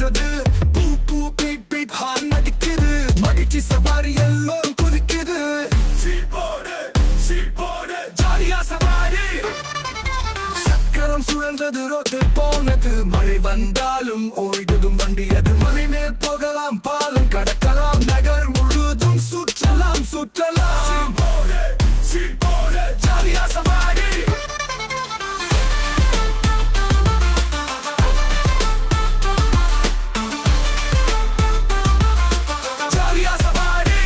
சுழன்றது. பூ பூ beat beat horn அடிக்குது. மகிழ்ச்சி சவாரி எல்லோரும் குதிக்குது. சீட் போடு ஜாலியா சவாரி. சக்கரம் சுழன்றது ரோட்டு போனது. மழை வந்தாலும் ஓய்ந்ததும் வண்டி அது. மலை மேல் போகலாம் பாலம் கடக்கலாம். நகர் முழுதும் சுற்றலாம் சுற்றலாம். சீட் போடு ஜாலியா சவாரி. ஜாலியா சவாரி.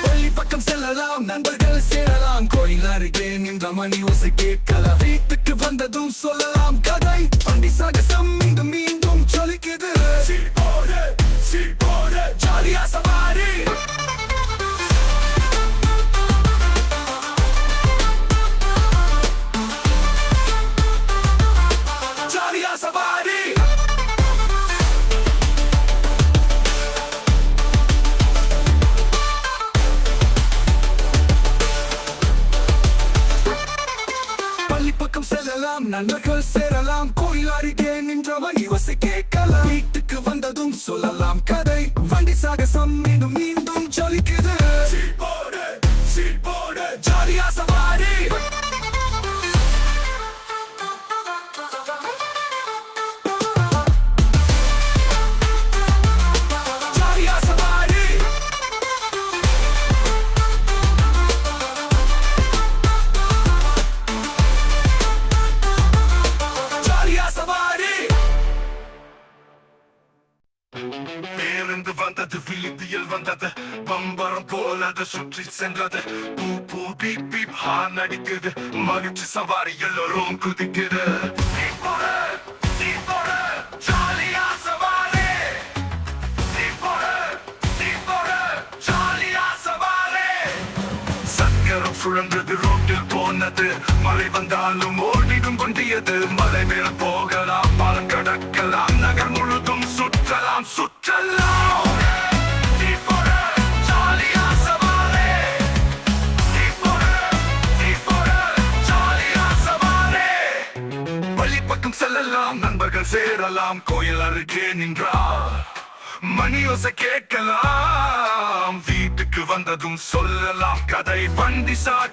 பள்ளி பக்கம் செல்லலாம் நண்பர்கள் சேரலாம். கோயில் அருகே நின்ற மணி ஓசை கேட்கலாம். வீட்டுக்கு வந்ததும் சொல்லலாம் கதை. வண்டி சாகசம் மீண்டும் மீண்டும் சொலிக்குது. சீட் போடு ஜாலியா சவாரி. ஜாலியா சவாரி. பள்ளி பக்கம் செல்லலாம் நண்பர்கள் சேரலாம். கோயில் அருகே நின்ற மணி ஓசை கேட்கலாம். வீட்டுக்கு வந்ததும் சொல்லலாம் கதை. வண்டி சாகசம் மீண்டும் மீண்டும் ஜொலிக்குது. சீட் போடு ஜாலியா சவாரி. ஜாலியா சவாரி. ஜாலியா சவாரி. பேருந்து வந்தது, வீதியில் வந்தது. பம்பரம் போல அது சுற்றி சென்றது. பூ பூ பீப் பீப் ஹார்ன் அடிக்குது. மகிழ்ச்சி சவாரி எல்லோரும் குதிக்குது. சீட் போடு ஜாலியா சவாரி. சீட் போடு ஜாலியா சவாரி. சக்கரம் சுழன்றது ரோட்டில் போனது. மழை வந்தாலும் ஓடிடும் கொண்டியது. மலை மேல் போகலாம் பாலம் கடக்கலாம். நகர் முழுதும் சுற்றலாம் சுற்றலாம். சீட் போடு ஜாலியா சவாரி. சீட் போடு ஜாலியா சவாரி. பள்ளி பக்கம் செல்லலாம் நண்பர்கள் சேரலாம். கோயில் அருகே நின்றார் மணி ஓசை கேட்கலாம். வீட்டுக்கு வந்ததும் சொல்லலாம் கதை. வண்டி சாக